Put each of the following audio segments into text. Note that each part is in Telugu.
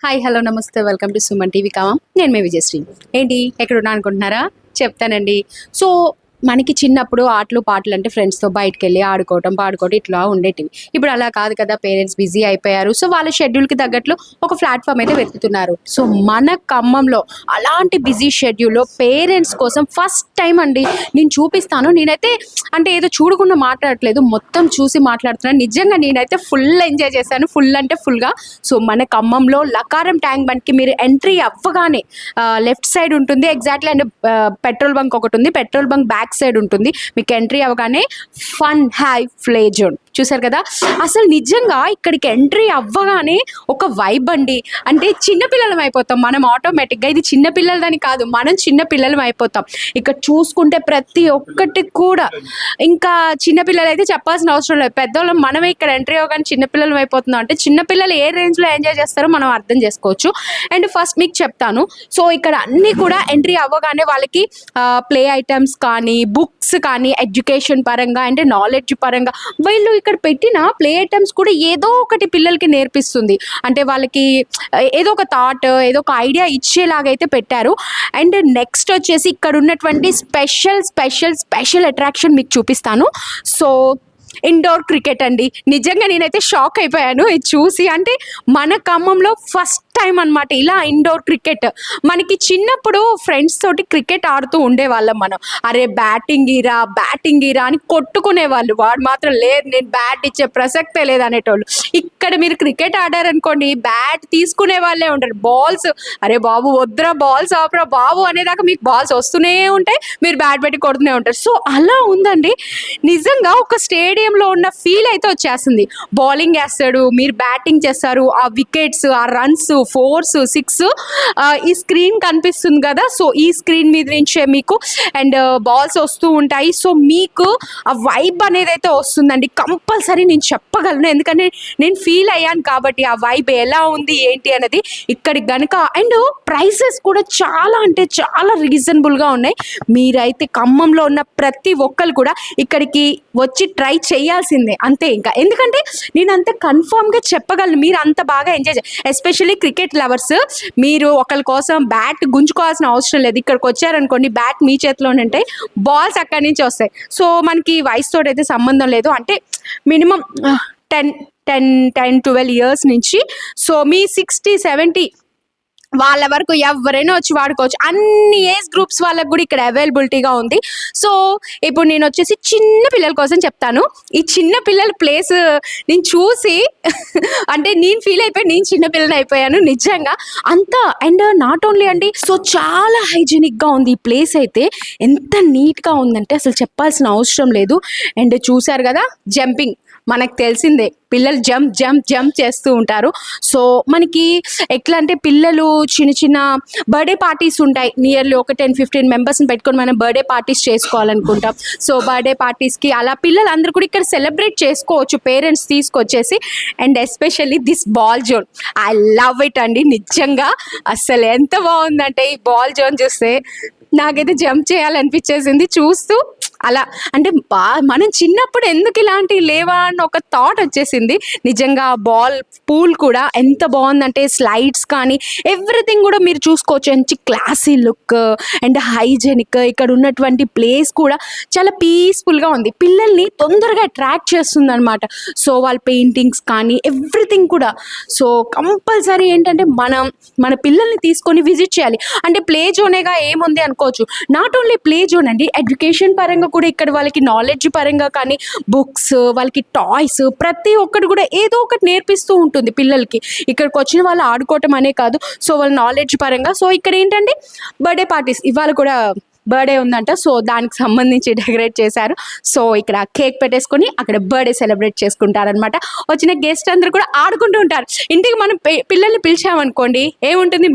హాయ్ హలో నమస్తే వెల్కమ్ టు సుమన్ టీవీ కామం. నేను మీ విజయశ్రీ. ఏంటి ఎక్కడున్నా అనుకుంటున్నారా? చెప్తానండి. సో మనకి చిన్నప్పుడు ఆటలు పాటలు అంటే ఫ్రెండ్స్తో బయటకు వెళ్ళి ఆడుకోవటం పాడుకోవటం ఇట్లా ఉండేటివి. ఇప్పుడు అలా కాదు కదా, పేరెంట్స్ బిజీ అయిపోయారు. సో వాళ్ళ షెడ్యూల్కి తగ్గట్లు ఒక ప్లాట్ఫామ్ అయితే వెతుకుతున్నారు. సో మన ఖమ్మంలో అలాంటి బిజీ షెడ్యూల్లో పేరెంట్స్ కోసం ఫస్ట్ టైం అండి నేను చూపిస్తాను. నేనైతే అంటే ఏదో చూడకుండా మాట్లాడట్లేదు, మొత్తం చూసి మాట్లాడుతున్నాను. నిజంగా నేనైతే ఫుల్ ఎంజాయ్ చేశాను, ఫుల్ అంటే ఫుల్గా. సో మన ఖమ్మంలో లకారం ట్యాంక్ బండ్కి మీరు ఎంట్రీ అవ్వగానే లెఫ్ట్ సైడ్ ఉంటుంది ఎగ్జాక్ట్లీ. అండ్ పెట్రోల్ బంక్ ఒకటి ఉంది, పెట్రోల్ బంక్ బ్యాక్ సైడ్ ఉంటుంది. మీకు ఎంట్రీ అవ్వగానే ఫన్ హై ప్లే జోన్ చూసారు కదా. అసలు నిజంగా ఇక్కడికి ఎంట్రీ అవ్వగానే ఒక వైబ్ అండి. అంటే చిన్నపిల్లలం అయిపోతాం మనం ఆటోమేటిక్గా. ఇది చిన్నపిల్లలదని కాదు, మనం చిన్నపిల్లలం అయిపోతాం. ఇక్కడ చూసుకుంటే ప్రతి ఒక్కటి కూడా ఇంకా చిన్నపిల్లలు అయితే చెప్పాల్సిన అవసరం లేదు. పెద్దవాళ్ళం మనమే ఇక్కడ ఎంట్రీ అవ్వగానే చిన్నపిల్లలం అయిపోతున్నాం. అంటే చిన్నపిల్లలు ఏ రేంజ్లో ఎంజాయ్ చేస్తారో మనం అర్థం చేసుకోవచ్చు. అండ్ ఫస్ట్ మీకు చెప్తాను. సో ఇక్కడ అన్నీ కూడా ఎంట్రీ అవ్వగానే వాళ్ళకి ప్లే ఐటమ్స్ కానీ బుక్స్ కానీ ఎడ్యుకేషన్ పరంగా అంటే నాలెడ్జ్ పరంగా వీళ్ళు ఇక్కడ పెట్టిన ప్లే ఐటమ్స్ కూడా ఏదో ఒకటి పిల్లలకి నేర్పిస్తుంది. అంటే వాళ్ళకి ఏదో ఒక థాట్ ఏదో ఒక ఐడియా ఇచ్చేలాగైతే పెట్టారు. అండ్ నెక్స్ట్ వచ్చేసి ఇక్కడ ఉన్నటువంటి స్పెషల్ అట్రాక్షన్ మీకు చూపిస్తాను. సో ఇండోర్ క్రికెట్ అండి. నిజంగా నేనైతే షాక్ అయిపోయాను ఇది చూసి. అంటే మన ఖమ్మంలో ఫస్ట్ టైం అనమాట ఇలా ఇండోర్ క్రికెట్. మనకి చిన్నప్పుడు ఫ్రెండ్స్ తోటి క్రికెట్ ఆడుతూ ఉండేవాళ్ళం మనం. అరే బ్యాటింగ్ ఈరా అని కొట్టుకునేవాళ్ళు. వాడు మాత్రం లేదు నేను బ్యాట్ ఇచ్చే ప్రసక్తే లేదు అనేటోళ్ళు. ఇక్కడ మీరు క్రికెట్ ఆడారనుకోండి బ్యాట్ తీసుకునే వాళ్ళే ఉంటారు. బాల్స్ అరే బాబు వద్దురా బాల్స్ ఆపరా బాబు అనేదాకా మీకు బాల్స్ వస్తూనే ఉంటాయి, మీరు బ్యాట్ పెట్టి కొడుతూనే ఉంటారు. సో అలా ఉందండి. నిజంగా ఒక స్టేడియంలో ఉన్న ఫీల్ అయితే వచ్చేస్తుంది. బౌలింగ్ వేస్తాడు, మీరు బ్యాటింగ్ చేస్తారు, ఆ వికెట్స్ ఆ రన్స్ 4, 6 ఈ స్క్రీన్ కనిపిస్తుంది కదా. సో ఈ స్క్రీన్ మీద నుంచే మీకు అండ్ బాల్స్ వస్తూ ఉంటాయి. సో మీకు ఆ వైబ్ అనేది అయితే వస్తుందండి కంపల్సరీ. నేను చెప్పగలను ఎందుకంటే నేను ఫీల్ అయ్యాను కాబట్టి ఆ వైబ్ ఎలా ఉంది ఏంటి అనేది ఇక్కడికి గనుక. అండ్ ప్రైసెస్ కూడా చాలా అంటే చాలా రీజనబుల్గా ఉన్నాయి. మీరైతే ఖమ్మంలో ఉన్న ప్రతి ఒక్కరు కూడా ఇక్కడికి వచ్చి ట్రై చేయాల్సిందే అంతే. ఇంకా ఎందుకంటే నేను అంత కన్ఫామ్గా చెప్పగలను మీరు అంత బాగా ఎంజాయ్ ఎస్పెషల్లీ క్రికెట్ లవర్స్. మీరు ఒకరి కోసం బ్యాట్ గుంజుకోవాల్సిన అవసరం లేదు. ఇక్కడికి వచ్చారనుకోండి బ్యాట్ మీ చేతిలోనే ఉంటాయి, బాల్స్ అక్కడి నుంచి వస్తాయి. సో మనకి వయసుతో అయితే సంబంధం లేదు. అంటే మినిమం 10-12 ఇయర్స్ నుంచి సో మీ 60-70 వాళ్ళ వరకు ఎవరైనా వచ్చి వాడుకోవచ్చు. అన్ని ఏజ్ గ్రూప్స్ వాళ్ళకు కూడా ఇక్కడ అవైలబిలిటీగా ఉంది. సో ఇప్పుడు నేను వచ్చేసి చిన్న పిల్లల కోసం చెప్తాను. ఈ చిన్న పిల్లల ప్లేస్ నేను చూసి అంటే నేను ఫీల్ అయిపోయి నేను చిన్న పిల్లని అయిపోయాను నిజంగా అంతా. అండ్ నాట్ ఓన్లీ అండి, సో చాలా హైజీనిక్గా ఉంది ఈ ప్లేస్ అయితే. ఎంత నీట్గా ఉందంటే అసలు చెప్పాల్సిన అవసరం లేదు. అండ్ చూసారు కదా జంపింగ్ మనకు తెలిసిందే, పిల్లలు జంప్ చేస్తూ ఉంటారు. సో మనకి ఎట్లా అంటే పిల్లలు చిన్న బర్త్డే పార్టీస్ ఉంటాయి. నియర్లీ ఒక 10-15 మెంబర్స్ని పెట్టుకొని మనం బర్త్డే పార్టీస్ చేసుకోవాలనుకుంటాం. సో బర్త్డే పార్టీస్కి అలా పిల్లలందరూ కూడా ఇక్కడ సెలబ్రేట్ చేసుకోవచ్చు పేరెంట్స్ తీసుకొచ్చేసి. And especially this ball zone I love it అండి. నిజంగా అసలు ఎంత బాగుందంటే ఈ బాల్ జోన్ చూస్తే నాకైతే జంప్ చేయాలనిపించేసింది చూస్తూ. అలా అంటే మనం చిన్నప్పుడు ఎందుకు ఇలాంటివి లేవా అని ఒక థాట్ వచ్చేసింది. నిజంగా బాల్ పూల్ కూడా ఎంత బాగుందంటే స్లైడ్స్ కానీ ఎవ్రీథింగ్ కూడా మీరు చూసుకోవచ్చు. మంచి క్లాసీ లుక్ అండ్ హైజెనిక్. ఇక్కడ ఉన్నటువంటి ప్లేస్ కూడా చాలా పీస్ఫుల్గా ఉంది. పిల్లల్ని తొందరగా అట్రాక్ట్ చేస్తుంది అనమాట. సో వాళ్ళ పెయింటింగ్స్ కానీ ఎవ్రీథింగ్ కూడా. సో కంపల్సరీ ఏంటంటే మన పిల్లల్ని తీసుకొని విజిట్ చేయాలి. అంటే ప్లే జోనేగా ఏముంది అనుకోవచ్చు, నాట్ ఓన్లీ ప్లే జోన్ అండి, ఎడ్యుకేషన్ పరంగా కూడా ఇక్కడ వాళ్ళకి నాలెడ్జ్ పరంగా కానీ బుక్స్ వాళ్ళకి టాయ్స్ ప్రతి ఒక్కటి కూడా ఏదో ఒకటి నేర్పిస్తూ ఉంటుంది పిల్లలకి. ఇక్కడికి వచ్చిన వాళ్ళు ఆడుకోవటం అనే కాదు, సో వాళ్ళ నాలెడ్జ్ పరంగా. సో ఇక్కడ ఏంటంటే బర్త్డే పార్టీస్ ఇవాళ కూడా బర్త్డే ఉందంట. సో దానికి సంబంధించి డెకరేట్ చేశారు. సో ఇక్కడ కేక్ పెట్టేసుకొని అక్కడ బర్త్డే సెలబ్రేట్ చేసుకుంటారనమాట. వచ్చిన గెస్ట్ అందరూ కూడా ఆడుకుంటూ ఉంటారు. ఇంటికి మనం పిల్లల్ని పిలిచామనుకోండి ఏముంటుంది,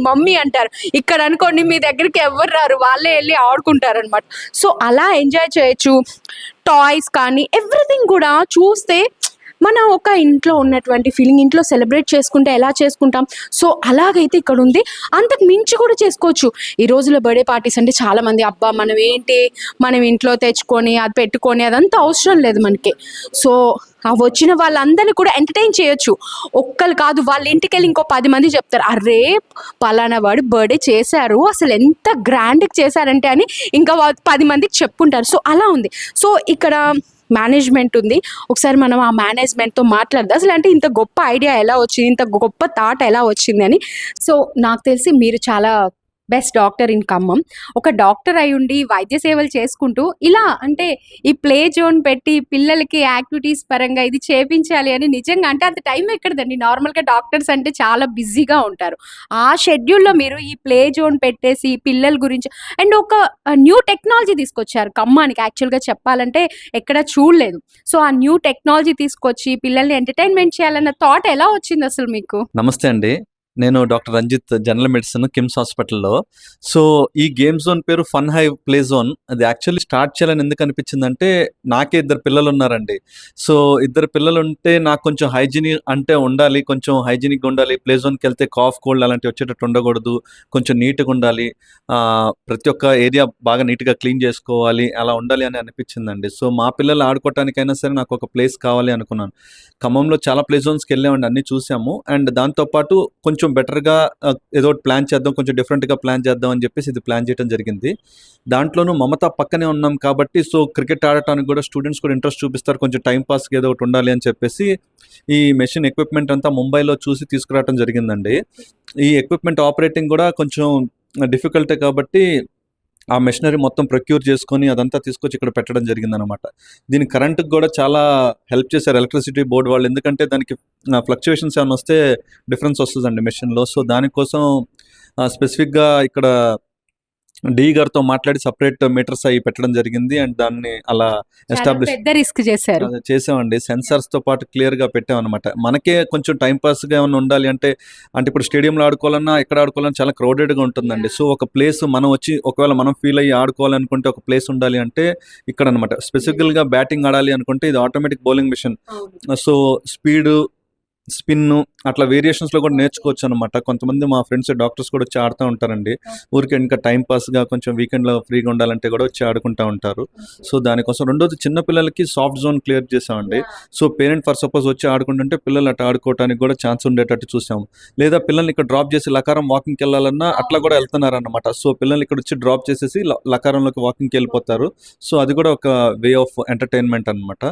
మమ్మీ అంటారు. ఇక్కడ అనుకోండి మీ దగ్గరికి ఎవరు రారు, వాళ్ళే వెళ్ళి ఆడుకుంటారు అనమాట. సో అలా ఎంజాయ్ చేయొచ్చు. టాయ్స్ కానీ ఎవ్రీథింగ్ కూడా చూస్తే మన ఒక ఇంట్లో ఉన్నటువంటి ఫీలింగ్, ఇంట్లో సెలబ్రేట్ చేసుకుంటే ఎలా చేసుకుంటాం, సో అలాగైతే ఇక్కడ ఉంది. అంతకు మించి కూడా చేసుకోవచ్చు. ఈ రోజుల్లో బర్త్డే పార్టీస్ అంటే చాలామంది అబ్బా మనం ఏంటి, మనం ఇంట్లో తెచ్చుకొని అది పెట్టుకొని అదంతా అవసరం లేదు మనకి. సో ఆ వచ్చిన వాళ్ళందరినీ కూడా ఎంటర్టైన్ చేయొచ్చు. ఒక్కరు కాదు, వాళ్ళ ఇంటికి వెళ్ళి ఇంకో 10 మంది చెప్తారు, అరే పలానా వాడు బర్త్డే చేశారు, అసలు ఎంత గ్రాండ్గా చేశారంటే అని ఇంకా 10 మందికి చెప్పుకుంటారు. సో అలా ఉంది. సో ఇక్కడ మేనేజ్మెంట్ ఉంది. ఒకసారి మనం ఆ మేనేజ్మెంట్తో మాట్లాడదాం, అసలు అంటే ఇంత గొప్ప ఐడియా ఎలా వచ్చింది, ఇంత గొప్ప థాట్ ఎలా వచ్చింది అని. సో నాకు తెలిసి మీరు చాలా బెస్ట్ డాక్టర్ ఇన్ ఖమ్మం. ఒక డాక్టర్ అయి ఉండి వైద్య సేవలు చేసుకుంటూ ఇలా అంటే ఈ ప్లే జోన్ పెట్టి పిల్లలకి యాక్టివిటీస్ పరంగా ఇది చేపించాలి అని నిజంగా అంటే అంత టైం ఎక్కడదండి. నార్మల్గా డాక్టర్స్ అంటే చాలా బిజీగా ఉంటారు. ఆ షెడ్యూల్లో మీరు ఈ ప్లే జోన్ పెట్టేసి పిల్లల గురించి అండ్ ఒక న్యూ టెక్నాలజీ తీసుకొచ్చారు ఖమ్మానికి. యాక్చువల్గా చెప్పాలంటే ఎక్కడ చూడలేదు. సో ఆ న్యూ టెక్నాలజీ తీసుకొచ్చి పిల్లల్ని ఎంటర్టైన్మెంట్ చేయాలన్న థాట్ ఎలా వచ్చింది అసలు మీకు? నమస్తే అండి. నేను doctor Ranjith, general medicine, KIMS హాస్పిటల్‌లో. సో, ఈ గేమ్ జోన్ పేరు ఫన్ హైవ్ ప్లే జోన్. అది యాక్చువల్లీ స్టార్ట్ చేయాలని ఎందుకు అనిపించిందంటే, నాకే 2 పిల్లలున్నారండి. సో, 2 పిల్లలుంటే నాకు కొంచెం అంటే ఉండాలి. కొంచెం హైజీనిక్‌గా ఉండాలి. ప్లే జోన్‌కెళ్తే కాఫ్, కోల్డ్ అలాంటివి వచ్చేటట్టు ఉండకూడదు. కొంచెం నీట్‌గా ఉండాలి. ప్రతి ఒక్క ఏరియా బాగా నీట్‌గా క్లీన్ చేసుకోవాలి. అలా ఉండాలి అని అనిపించిందండి. సో, మా పిల్లలు ఆడుకోవటానికైనా సరే నాకు ఒక ప్లేస్ కావాలి అనుకున్నాను. ఖమ్మంలో చాలా ప్లే జోన్స్‌కెళ్ళామండి. అన్నీ చూసాము. అండ్ దాంతో పాటు కొంచెం బెటర్‌గా ఏదో ఒకటి ప్లాన్ చేద్దాం, కొంచెం డిఫరెంట్‌గా ప్లాన్ చేద్దాం అని చెప్పేసి ఇది ప్లాన్ చేయడం జరిగింది. దాంట్లోనూ మమత పక్కనే ఉన్నాం కాబట్టి సో, క్రికెట్ ఆడటానికి కూడా స్టూడెంట్స్ కూడా ఇంట్రెస్ట్ చూపిస్తారు. కొంచెం టైమ్ పాస్‌కి ఏదో ఒకటి ఉండాలి అని చెప్పేసి ఈ మెషిన్ ఎక్విప్‌మెంట్ అంతా ముంబైలో చూసి తీసుకురావడం జరిగిందండి. ఈ ఎక్విప్‌మెంట్ ఆపరేటింగ్ కూడా కొంచెం డిఫికల్టే కాబట్టి ఆ మెషినరీ మొత్తం ప్రొక్యూర్ చేసుకొని అదంతా తీసుకొచ్చి ఇక్కడ పెట్టడం జరిగిందనమాట. దీనికి కరెంట్‌కి కూడా చాలా హెల్ప్ చేశారు ఎలక్ట్రిసిటీ బోర్డ్ వాళ్ళు. ఎందుకంటే దానికి ఫ్లక్చుయేషన్స్ ఏమన్నా వస్తే డిఫరెన్స్ వస్తదండి మెషిన్‌లో. సో, దానికోసం స్పెసిఫిక్‌గా ఇక్కడ డీ గారితో మాట్లాడి సెపరేట్ మీటర్స్ అయి పెట్టడం జరిగింది. అండ్ దాన్ని అలా ఎస్టాబ్లిష్ పెద్ద రిస్క్ చేశారు. అదే చేసామండి. సెన్సార్స్‌తో పాటు క్లియర్‌గా పెట్టామనమాట. మనకే కొంచెం టైమ్ పాస్‌గా ఏమన్నా ఉండాలి అంటే ఇప్పుడు స్టేడియంలో ఆడుకోవాలన్నా, ఎక్కడ ఆడుకోవాలన్నా చాలా క్రౌడెడ్‌గా ఉంటుందండి. సో, ఒక ప్లేస్ మనం వచ్చి ఒకవేళ మనం ఫీల్ అయ్యి ఆడుకోవాలనుకుంటే ఒక ప్లేస్ ఉండాలి అంటే ఇక్కడనమాట. స్పెసిఫికల్‌గా బ్యాటింగ్ ఆడాలి అనుకుంటే ఇది automatic bowling machine. So, speed, స్పిన్ను అట్లా వేరియేషన్స్‌లో కూడా నేర్చుకోవచ్చనమాట. కొంతమంది మా ఫ్రెండ్స్ డాక్టర్స్ కూడా వచ్చి ఆడుతా ఉంటారండి. ఊరికే ఇంకా టైమ్ పాస్‌గా కొంచెం వీకెండ్‌లో ఫ్రీగా ఉండాలంటే కూడా వచ్చి ఆడుకుంటా ఉంటారు. సో, దానికోసం రెండోది చిన్న పిల్లలకి సాఫ్ట్ జోన్ క్లియర్ చేసామండి. సో, పేరెంట్ ఫర్ సపోజ్ వచ్చి ఆడుకుంటుంటే పిల్లలు అటు ఆడుకోవడానికి కూడా ఛాన్స్ ఉండేటట్టు చూసాము. లేదా పిల్లల్ని ఇక్కడ డ్రాప్ చేసి లకారం వాకింగ్‌కి వెళ్ళాలన్నా అట్లా కూడా వెళ్తున్నారన్నమాట. సో, పిల్లల్ని ఇక్కడ వచ్చి డ్రాప్ చేసేసి లకారంలోకి వాకింగ్‌కి వెళ్ళిపోతారు. సో, అది కూడా ఒక వే ఆఫ్ ఎంటర్‌టైన్‌మెంట్ అనమాట.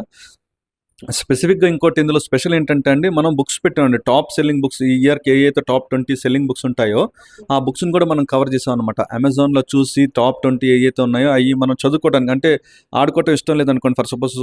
స్పెసిఫిక్‌గా ఇంకోటి ఇందులో స్పెషల్ ఏంటంటే అండి, మనం బుక్స్ పెట్టామండి. టాప్ సెల్లింగ్ బుక్స్ ఈ ఇయర్‌కి ఏయైతే టాప్ 20 సెల్లింగ్ బుక్స్ ఉంటాయో, ఆ బుక్స్‌ని కూడా మనం కవర్ చేసామనమాట. అమెజాన్‌లో చూసి టాప్ 20 ఏయైతే ఉన్నాయో అయి మనం చదువుకోవడానికి అంటే ఆడుకోవటం ఇష్టం లేదనుకోండి, ఫర్ సపోజ్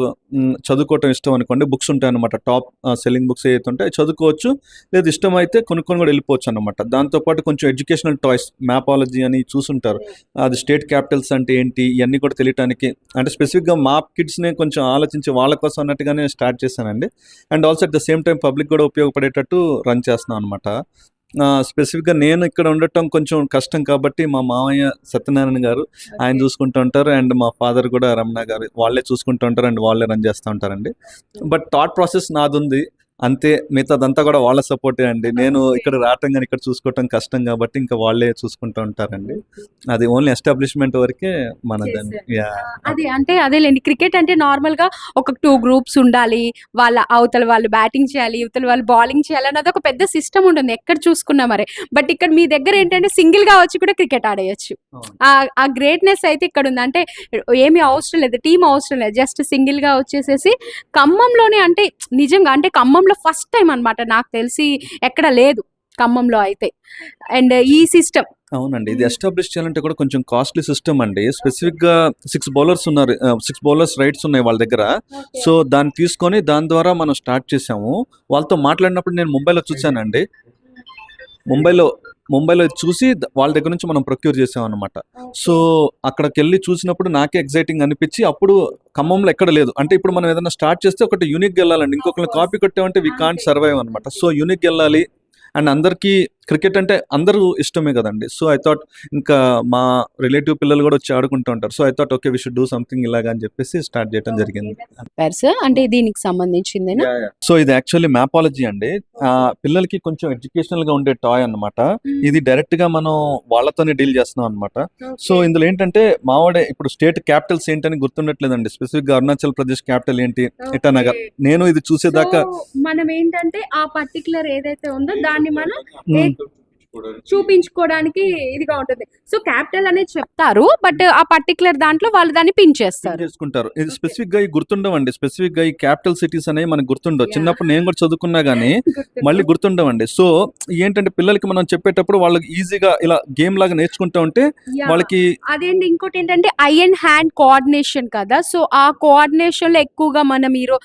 చదువుకోవటం ఇష్టం అనుకోండి, బుక్స్ ఉంటాయన్నమాట. టాప్ సెల్లింగ్ బుక్స్ ఏవైతే ఉంటాయో అవి చదువుకోవచ్చు. లేదు ఇష్టమైతే కొనుక్కొని కూడా వెళ్ళిపోవచ్చు అనమాట. దాంతోపాటు కొంచెం ఎడ్యుకేషనల్ టాయ్స్, మ్యాపాలజీ అని చూసుంటారు. అది స్టేట్ క్యాపిటల్స్ అంటే ఏంటి ఇయన్నీ కూడా తెలియటానికి అంటే స్పెసిఫిక్‌గా మా కిడ్స్‌నే కొంచెం ఆలోచించి వాళ్ళ కోసం అన్నట్టుగానే స్టార్ట్ చేశానండి. And also at the same time public కూడా ఉపయోగపడేటట్టు రన్ చేస్తున్నాం అనమాట. స్పెసిఫిక్‌గా నేను ఇక్కడ ఉండటం కొంచెం కష్టం కాబట్టి మా మామయ్య సత్యనారాయణ గారు ఆయన చూసుకుంటూ ఉంటారు. అండ్ మా ఫాదర్ కూడా రమణ గారు వాళ్ళే చూసుకుంటూ ఉంటారు. అండ్ వాళ్ళే రన్ చేస్తూ ఉంటారండి. బట్ థాట్ ప్రాసెస్ నాదుంది. అంతే, మిగతాదంతా కూడా వాళ్ళ సపోర్టే అండి. నేను ఇక్కడ రావటం గాని ఇక్కడ చూసుకోవటం కష్టం కాబట్టి ఇంకా వాళ్ళే చూసుకుంటూ ఉంటారండి. అది ఓన్లీ ఎస్టాబ్లిష్మెంట్ వరకే మనదండి. అది అంటే అదేలేండి. క్రికెట్ అంటే నార్మల్‌గా ఒక 2 గ్రూప్స్ ఉండాలి. అవతల వాళ్ళు బ్యాటింగ్ చేయాలి, ఇవతల వాళ్ళు బౌలింగ్ చేయాలి అన్నది ఒక పెద్ద సిస్టమ్ ఉంటుంది ఎక్కడ చూసుకున్నా మరి. బట్ ఇక్కడ మీ దగ్గర ఏంటంటే సింగిల్‌గా వచ్చి కూడా క్రికెట్ ఆడేయొచ్చు. ఆ గ్రేట్‌నెస్ అయితే ఇక్కడ ఉంది. అంటే ఏమి అవసరం లేదు, టీమ్ అవసరం లేదు. జస్ట్ సింగిల్‌గా వచ్చేసేసి ఖమ్మంలోనే అంటే నిజంగా అంటే ఖమ్మంలో ఫస్ట్ టైం అన్నమాట నాకు తెలిసి ఎక్కడ లేదు ఖమ్మంలో అయితే. అండ్ ఈ సిస్టమ్ అవునండి. ఇది ఎస్టాబ్లిష్ చేయాలంటే కూడా కొంచెం కాస్ట్‌లీ సిస్టమ్ అండి. స్పెసిఫిక్‌గా 6 బౌలర్స్ ఉన్నారు. 6 బౌలర్స్ రైట్స్ ఉన్నాయి వాళ్ళ దగ్గర. సో, దాన్ని తీసుకొని దాని ద్వారా మనం స్టార్ట్ చేసాము. వాళ్ళతో మాట్లాడినప్పుడు నేను ముంబైలో చూసానండి. ముంబైలో చూసి వాళ్ళ దగ్గర నుంచి మనం ప్రొక్యూర్ చేసామన్నమాట. సో, అక్కడికెళ్ళి చూసినప్పుడు నాకే ఎక్సైటింగ్ అనిపించి అప్పుడు ఖమ్మంలో ఎక్కడ లేదు. అంటే ఇప్పుడు మనం ఏదైనా స్టార్ట్ చేస్తే ఒకటి యూనిక్‌గా వెళ్ళాలండి. ఇంకొకరిని కాపీ కొట్టామంటే వి కాంట్ సర్వైవ్ అనమాట. సో, యూనిక్‌గా వెళ్ళాలి అండ్ అందరికీ క్రికెట్ అంటే అందరూ ఇష్టమే కదండి. సో ఐ థాట్ ఇంకా మా రిలేటివ్ పిల్లలు కూడా వచ్చి ఆడుకుంటూ ఉంటారు. So I thought okay we should do something ఇలాగా అని చెప్పేసి స్టార్ట్ చేయడం జరిగింది. సార్ అంటే దీనికి సంబంధించిందేనా? సో ఇది యాక్చువల్లీ మ్యాపాలజీ అండి. పిల్లలకి కొంచెం ఎడ్యుకేషనల్ గా ఉండే టాయ్ అన్నమాట. ఇది డైరెక్ట్ గా మనం వాళ్ళతోనే డీల్ చేస్తున్నాం అన్నమాట. సో ఇందులో ఏంటంటే మావాడే ఇప్పుడు స్టేట్ క్యాపిటల్స్ ఏంటని గుర్తుండట్లేదండి. స్పెసిఫిక్ గా అరుణాచల్ ప్రదేశ్ క్యాపిటల్ ఏంటి, ఇటానగర్. నేను ఇది చూసేదాకా మనం ఏంటంటే ఆ పర్టికులర్ ఏదైతే ఉందో దాన్ని మనం చూపించుకోవడానికి ఇదిగా ఉంటుంది. సో క్యాపిటల్ అనేది చెప్తారు, బట్ ఆ పర్టికులర్ దాంట్లో వాళ్ళు దాన్ని పిన్ చేస్తారు. చేసుకుంటారు. ఇది స్పెసిఫిక్ గా గుర్తుండవండి. స్పెసిఫిక్ గా ఈ క్యాపిటల్ సిటీస్ అనేవి మనకు గుర్తుండవు. Yeah. చిన్నప్పుడు నేను కూడా చదువుకున్నా గానీ మళ్ళీ గుర్తుండవండి. సో ఏంటంటే పిల్లలకి మనం చెప్పేటప్పుడు వాళ్ళకి ఈజీగా ఇలా గేమ్ లాగా నేర్చుకుంటా ఉంటే Yeah. వాళ్ళకి అదేంటి ఇంకోటి ఏంటంటే ఐ అండ్ హ్యాండ్ కోఆర్డినేషన్ కదా. సో ఆ కోఆర్డినేషన్ లో ఎక్కువగా మనం మీరు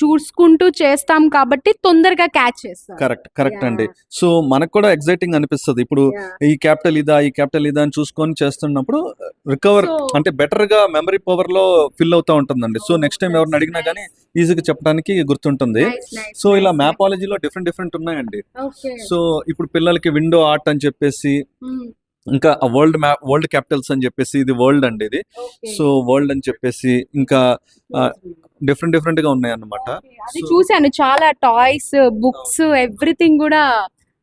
చూసుకుంటూ చేస్తాం కాబట్టి తొందరగా క్యాచ్ చేస్తాం. Correct Yeah. అండి. సో మనకు కూడా ఎగ్జైటింగ్ అనిపిస్తుంది. ఇప్పుడు ఈ క్యాపిటల్ ఇదా అని చూసుకొని చేస్తున్నప్పుడు రికవర్ So- అంటే బెటర్ గా మెమరీ పవర్ లో ఫిల్ అవుతా ఉంటుందండి. సో నెక్స్ట్ టైం ఎవరిని అడిగినా గానీ ఈజీగా చెప్పడానికి గుర్తుంటుంది. సో ఇలా మ్యాపాలజీలో డిఫరెంట్ ఉన్నాయండి. సో ఇప్పుడు పిల్లలకి విండో ఆర్ట్ అని చెప్పేసి, ఇంకా వరల్డ్ క్యాపిటల్స్ అని చెప్పేసి, ఇది వరల్డ్ అండి ఇది. సో వరల్డ్ అని చెప్పేసి ఇంకా డిఫరెంట్ గా ఉన్నాయి అన్నమాట. అది చూశాను, చాలా టాయ్స్, బుక్స్, ఎవ్రీథింగ్ కూడా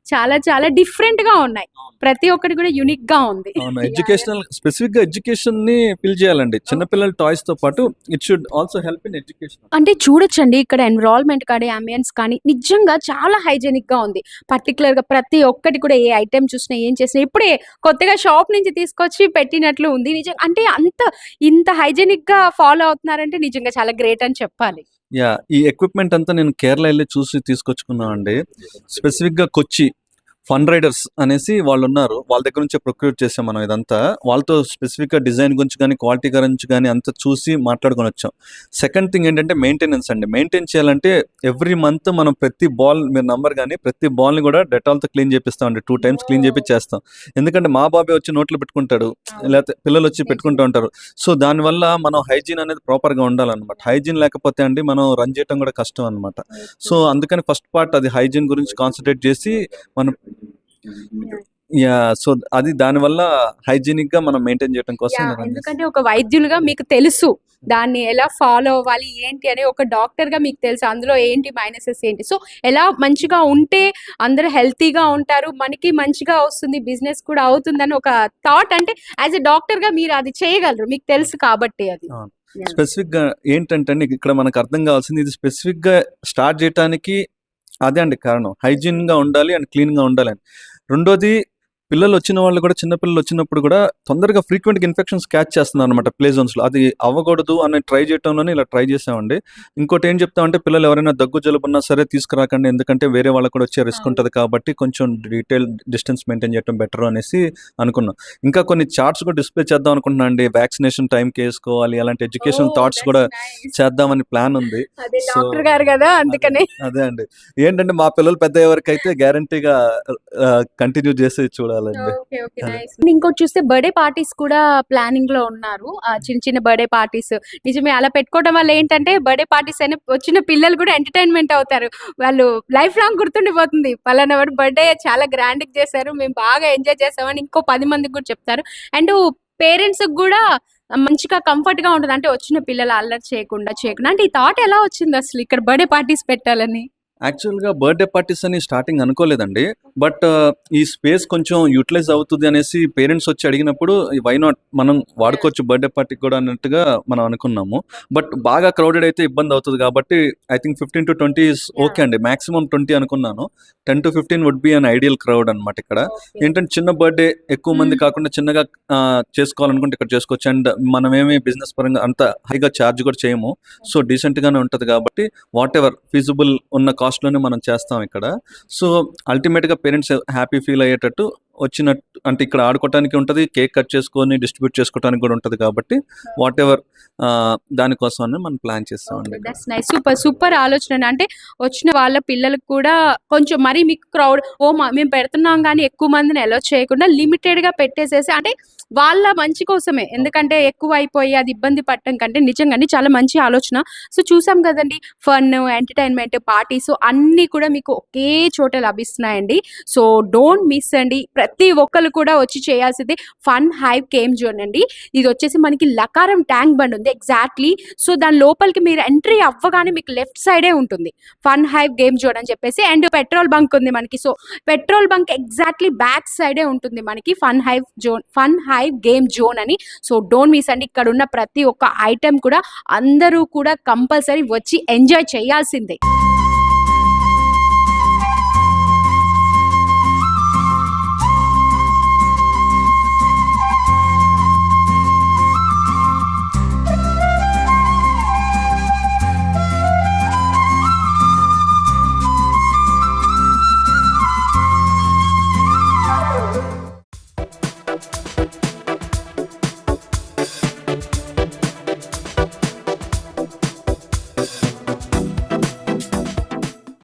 చాలా చాలా డిఫరెంట్ గా ఉన్నాయి. ప్రతి ఒక్కటి కూడా యూనిక్ గా ఉంది. అవును, ఎడ్యుకేషనల్ స్పెసిఫిక్ గా ఎడ్యుకేషన్ ని ఫిల్ చేయాలండి. చిన్నపిల్లల టాయ్స్ తో పాటు it should also help in education. అంటే చూడొచ్చండి ఇక్కడ ఎన్విరాన్మెంట్ కానీ అంబియన్స్ కానీ నిజంగా చాలా హైజెనిక్ గా ఉంది. పర్టికులర్ గా ప్రతి ఒక్కటి కూడా ఏ ఐటెం చూసినా ఏం చేసినా ఇప్పుడే కొత్తగా షాప్ నుంచి తీసుకొచ్చి పెట్టినట్లు ఉంది. నిజంగా అంటే ఇంత హైజెనిక్ గా ఫాలో అవుతున్నారంటే నిజంగా చాలా గ్రేట్ అని చెప్పాలి. ఈ ఎక్విప్మెంట్ అంతా నేను కేరళ వెళ్ళి చూసి తీసుకొచ్చుకున్నాను అండి. స్పెసిఫిక్ గా కొచ్చి ఫన్ రైడర్స్ అనేసి వాళ్ళు ఉన్నారు, వాళ్ళ దగ్గర నుంచే ప్రొక్యూర్ చేసాం మనం ఇదంతా. వాళ్ళతో స్పెసిఫిక్ గా డిజైన్ గురించి కానీ క్వాలిటీ గురించి కానీ అంతా చూసి మాట్లాడుకొని వచ్చాం. సెకండ్ థింగ్ ఏంటంటే మెయింటెనెన్స్ అండి. మెయింటైన్ చేయాలంటే ఎవ్రీ మంత్ మనం ప్రతి బాల్, మీరు నంబర్ కానీ ప్రతి బాల్ ని కూడా డెటాల్ తో క్లీన్ చేపిస్తాం అండి. 2 times క్లీన్ చేపి చేస్తాం. ఎందుకంటే మా బాబే వచ్చి నోట్లో పెట్టుకుంటాడు, లేకపోతే పిల్లలు వచ్చి పెట్టుకుంటూ ఉంటారు. సో దానివల్ల మనం హైజీన్ అనేది ప్రాపర్ గా ఉండాలన్నమాట. హైజీన్ లేకపోతే అండి మనం రన్ చేయడం కూడా కష్టం అనమాట. సో అందుకని ఫస్ట్ పార్ట్ అది హైజీన్ గురించి కాన్సన్ట్రేట్ చేసి మనం సో అది దానివల్ల హైజీనిక్ గా మనం మెయింటైన్ చేయడం కోసం ఇలా run చేస్తాం. ఎందుకంటే ఒక వైద్యులుగా మీకు తెలుసు దాన్ని ఎలా ఫాలో అవ్వాలి ఏంటి అని, ఒక డాక్టర్ గా మీకు తెలుసు అందులో ఏంటి మైనసెస్ ఏంటి. సో ఎలా మంచిగా ఉంటే అందరూ హెల్తీగా ఉంటారు, మనకి మంచిగా వస్తుంది, బిజినెస్ కూడా అవుతుందని ఒక థాట్. అంటే యాజ్ ఎ డాక్టర్ గా మీరు అది చేయగలరు, మీకు తెలుసు కాబట్టి అది. అవును. Yeah. స్పెసిఫిక్ గా ఏంటంటే అండి, ఇక్కడ మనకు అర్థం కావాల్సింది ఇది స్పెసిఫిక్ గా స్టార్ట్ చేయడానికి అదే అండి కారణం. హైజీన్ గా ఉండాలి అండ్ క్లీన్ గా ఉండాలి అని. రెండోది పిల్లలు వచ్చిన వాళ్ళు కూడా, చిన్న పిల్లలు వచ్చినప్పుడు కూడా తొందరగా ఫ్రీక్వెంట్ గా ఇన్ఫెక్షన్స్ క్యాచ్ చేస్తున్నారు అనమాట ప్లే జోన్స్ లో. అది అవ్వకూడదు అని ట్రై చేయడంలోనే ఇలా ట్రై చేసామండి. ఇంకోటి ఏం చెప్తామంటే పిల్లలు ఎవరైనా దగ్గు జలుబు ఉన్నా సరే తీసుకురాకండి, ఎందుకంటే వేరే వాళ్ళకి కూడా వచ్చే రిస్క్ ఉంటుంది కాబట్టి కొంచెం డీటెయిల్ డిస్టెన్స్ మెయింటైన్ చేయడం బెటర్ అనేసి అనుకున్నాం. ఇంకా కొన్ని చార్ట్స్ కూడా డిస్ప్లే చేద్దాం అనుకుంటున్నాం అండి. వ్యాక్సినేషన్ టైంకి వేసుకోవాలి, అలాంటి ఎడ్యుకేషన్ థాట్స్ కూడా చేద్దామని ప్లాన్ ఉంది. అదే So, డాక్టర్ గారు కదా అందుకనే. అదే అండి. ఏంటంటే మా పిల్లలు పెద్ద ఎవరికైతే గ్యారంటీగా కంటిన్యూ చేసి చూడాలండి. అదే. ఇంకోటి చూస్తే బర్త్డే పార్టీస్ కూడా ప్లానింగ్ లో ఉన్నారు. చిన్న చిన్న బర్త్డే పార్టీస్ నిజమే, అలా పెట్టుకోవడం వల్ల ఏంటంటే బర్త్డే పార్టీస్ అయినా వచ్చిన పిల్లలు కూడా ఎంటర్టైన్మెంట్ అవుతారు. వాళ్ళు లైఫ్ లాంగ్ గుర్తుండిపోతుంది, పలానా వాడు బర్త్డే చాలా గ్రాండ్ చేశారు, మేము బాగా ఎంజాయ్ చేసామని ఇంకో 10 మందికి కూడా చెప్తారు. అండ్ పేరెంట్స్ కూడా మంచిగా కంఫర్ట్ గా ఉంటుంది. అంటే వచ్చిన పిల్లలు అల్లరి చేయకుండా అంటే ఈ థాట్ ఎలా వచ్చింది అసలు ఇక్కడ బర్త్డే పార్టీస్ పెట్టాలని? యాక్చువల్గా బర్త్డే పార్టీస్ అని స్టార్టింగ్ అనుకోలేదండి. బట్ ఈ స్పేస్ కొంచెం యూటిలైజ్ అవుతుంది అనేసి పేరెంట్స్ వచ్చి అడిగినప్పుడు వై నాట్ మనం వాడుకోవచ్చు బర్త్డే పార్టీకి కూడా అన్నట్టుగా మనం అనుకున్నాము. బట్ బాగా క్రౌడెడ్ అయితే ఇబ్బంది అవుతుంది కాబట్టి I think 15 to 20 is okay అండి. మాక్సిమం 20 అనుకున్నాను. 10 to 15 would be an ideal crowd అనమాట. ఇక్కడ ఏంటంటే చిన్న బర్త్డే ఎక్కువ మంది కాకుండా చిన్నగా చేసుకోవాలనుకుంటే ఇక్కడ చేసుకోవచ్చు. అండ్ మనమేమి బిజినెస్ పరంగా అంత హైగా ఛార్జ్ కూడా చేయము. సో డీసెంట్ గానే ఉంటది కాబట్టి వాట్ ఎవర్ ఫీజిబుల్ ఉన్న కాస్ట్ లోనే మనం చేస్తాం ఇక్కడ. సో అల్టిమేట్ గా పేరెంట్స్ హ్యాపీ ఫీల్ అయ్యేటట్టు వచ్చినట్టు అంటే ఇక్కడ ఆడుకోవటానికి ఉంటుంది, కేక్ కట్ చేసుకొని డిస్ట్రిబ్యూట్ చేసుకోవడానికి కూడా ఉంటుంది కాబట్టి వాట్ ఎవర్ దానికోసం అని మనం ప్లాన్ చేస్తామండి. That's nice. సూపర్ సూపర్ ఆలోచన. అంటే వచ్చిన వాళ్ళ పిల్లలకు కూడా కొంచెం మరి మీకు క్రౌడ్ మేము పెడుతున్నాం కానీ ఎక్కువ మందిని అలో చేయకుండా లిమిటెడ్ గా పెట్టేసేసి, అంటే వాళ్ళ మంచి కోసమే, ఎందుకంటే ఎక్కువ అయిపోయి అది ఇబ్బంది పడటం కంటే నిజంగానే చాలా మంచి ఆలోచన. సో చూసాం కదండి, ఫన్, ఎంటర్టైన్మెంట్, పార్టీస్ అన్నీ కూడా మీకు ఒకే చోట లభిస్తున్నాయండి. సో డోంట్ మిస్ అండి, ప్రతి ఒక్కరు కూడా వచ్చి చేయాల్సింది ఫన్ హైవ్ గేమ్ జోన్ అండి. ఇది వచ్చేసి మనకి లకారం ట్యాంక్ బండ్ ఉంది ఎగ్జాక్ట్లీ. సో దాని లోపలికి మీరు ఎంట్రీ అవ్వగానే మీకు లెఫ్ట్ సైడే ఉంటుంది ఫన్ హైవ్ గేమ్ జోన్ అని చెప్పేసి. అండ్ పెట్రోల్ బంక్ ఉంది మనకి. So petrol bunk exactly back సైడే ఉంటుంది మనకి ఫన్ హైవ్ గేమ్ జోన్ అని. సో డోంట్ మిస్ అండి, ఇక్కడ ఉన్న ప్రతి ఒక్క ఐటెం కూడా అందరూ కూడా కంపల్సరీ వచ్చి ఎంజాయ్ చేయాల్సిందే.